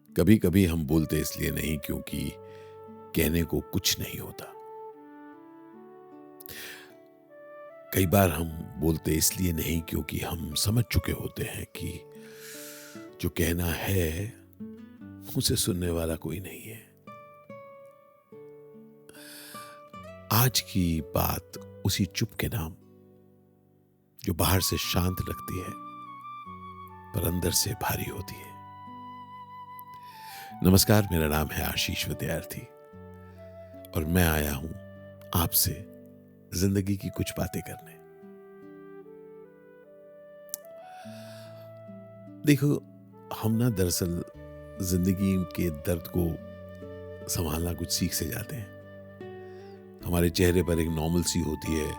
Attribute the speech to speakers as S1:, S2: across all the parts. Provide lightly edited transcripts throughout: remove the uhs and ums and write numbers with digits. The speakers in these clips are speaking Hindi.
S1: कभी कभी हम बोलते इसलिए नहीं क्योंकि कहने को कुछ नहीं होता। कई बार हम बोलते इसलिए नहीं क्योंकि हम समझ चुके होते हैं कि जो कहना है उसे सुनने वाला कोई नहीं है। आज की बात उसी चुप के नाम, जो बाहर से शांत लगती है पर अंदर से भारी होती है। नमस्कार, मेरा नाम है आशीष विद्यार्थी और मैं आया हूं आपसे जिंदगी की कुछ बातें करने। देखो, हम ना दरअसल जिंदगी के दर्द को संभालना कुछ सीख से जाते हैं। हमारे चेहरे पर एक नॉर्मल सी होती है,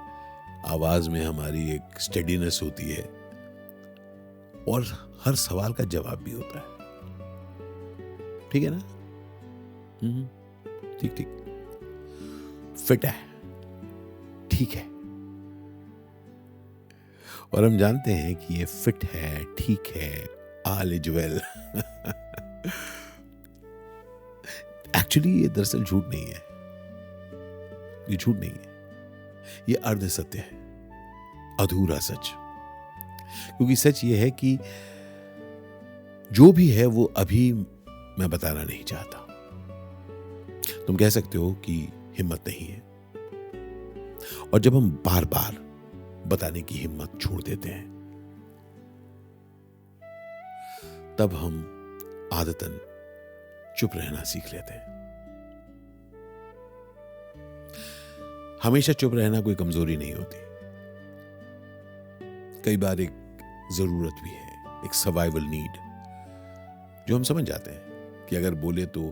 S1: आवाज में हमारी एक स्टेडीनेस होती है और हर सवाल का जवाब भी होता है। ठीक है ना? ठीक ठीक। फिट है, ठीक है। और हम जानते हैं कि ये फिट है, ठीक है, ऑल इज वेल। एक्चुअली ये दरअसल झूठ नहीं है। ये झूठ नहीं है, ये अर्ध सत्य है, अधूरा सच। क्योंकि सच ये है कि जो भी है वो अभी मैं बताना नहीं चाहता। तुम कह सकते हो कि हिम्मत नहीं है। और जब हम बार बार बताने की हिम्मत छोड़ देते हैं, तब हम आदतन चुप रहना सीख लेते हैं। हमेशा चुप रहना कोई कमजोरी नहीं होती। कई बार एक जरूरत भी है, एक सर्वाइवल नीड, जो हम समझ जाते हैं कि अगर बोले तो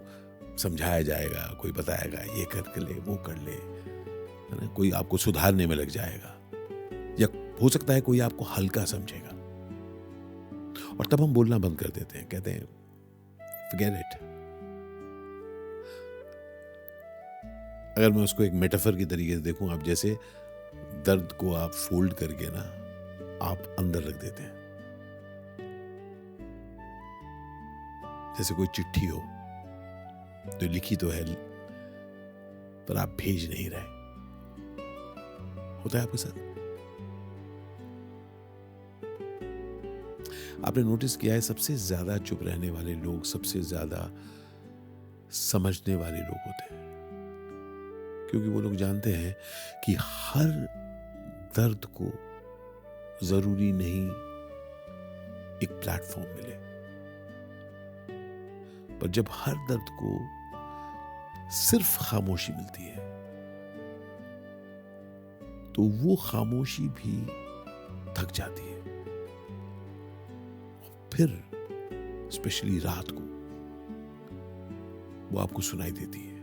S1: समझाया जाएगा, कोई बताएगा ये कर ले, वो कर ले, है ना? कोई आपको सुधारने में लग जाएगा, या हो सकता है कोई आपको हल्का समझेगा। और तब हम बोलना बंद कर देते हैं, कहते हैं forget it। अगर मैं उसको एक मेटाफर की तरीके से देखूं, आप जैसे दर्द को आप फोल्ड करके ना आप अंदर रख देते हैं। जैसे कोई चिट्ठी हो तो लिखी तो है पर आप भेज नहीं रहे। होता है आपके साथ? आपने नोटिस किया है, सबसे ज्यादा चुप रहने वाले लोग सबसे ज्यादा समझने वाले लोग होते हैं। क्योंकि वो लोग जानते हैं कि हर दर्द को जरूरी नहीं एक प्लेटफॉर्म मिले, पर जब हर दर्द को सिर्फ खामोशी मिलती है तो वो खामोशी भी थक जाती है। फिर स्पेशली रात को वो आपको सुनाई देती है।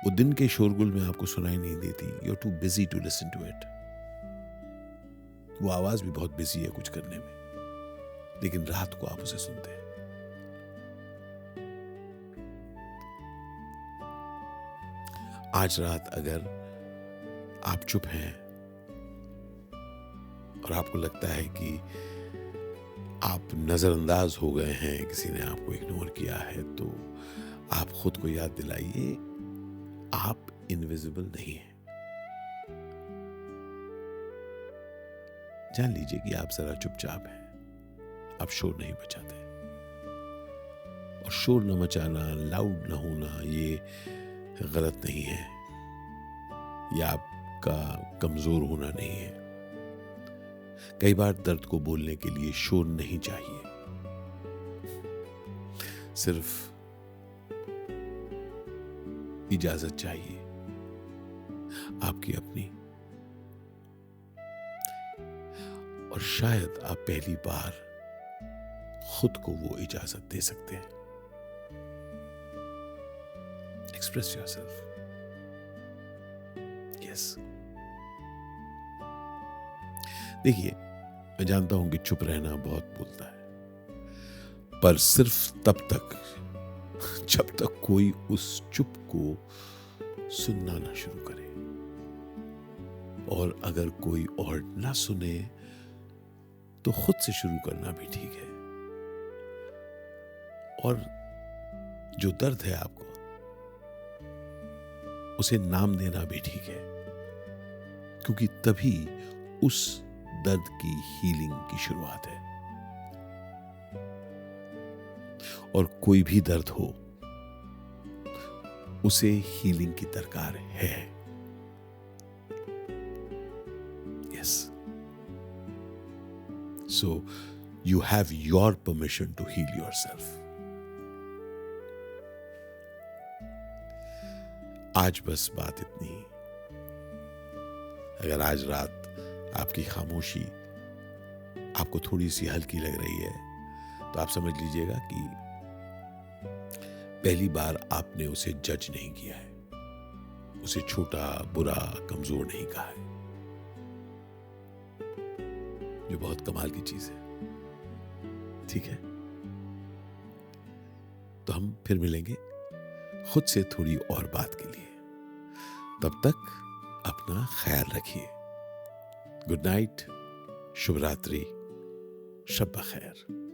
S1: वो दिन के शोरगुल में आपको सुनाई नहीं देती। You are too busy to listen to it. वो आवाज भी बहुत बिजी है कुछ करने में, लेकिन रात को आप उसे सुनते हैं। आज रात अगर आप चुप हैं और आपको लगता है कि आप नजरअंदाज हो गए हैं, किसी ने आपको इग्नोर किया है, तो आप खुद को याद दिलाइए, आप इनविजिबल नहीं हैं। जान लीजिए कि आप जरा चुपचाप हैं, आप शोर नहीं मचाते। और शोर न मचाना, लाउड न होना, ये गलत नहीं है, ये आपका कमजोर होना नहीं है। कई बार दर्द को बोलने के लिए शोर नहीं चाहिए, सिर्फ इजाजत चाहिए, आपकी अपनी। और शायद आप पहली बार खुद को वो इजाजत दे सकते हैं। Express yourself. यस। देखिए, मैं जानता हूं कि चुप रहना बहुत बोलता है, पर सिर्फ तब तक जब तक कोई उस चुप को सुनना ना शुरू करे। और अगर कोई और ना सुने तो खुद से शुरू करना भी ठीक है। और जो दर्द है आपको, उसे नाम देना भी ठीक है, क्योंकि तभी उस दर्द की हीलिंग की शुरुआत है। और कोई भी दर्द हो, उसे हीलिंग की दरकार है। Yes, so you have your permission to heal yourself. आज बस बात इतनी। अगर आज रात आपकी खामोशी आपको थोड़ी सी हल्की लग रही है, तो आप समझ लीजिएगा कि पहली बार आपने उसे जज नहीं किया है, उसे छोटा, बुरा, कमजोर नहीं कहा है, जो बहुत कमाल की चीज है। ठीक है, तो हम फिर मिलेंगे खुद से थोड़ी और बात के लिए। तब तक अपना ख्याल रखिए। गुड नाइट, शुभ रात्रि, शब बखैर।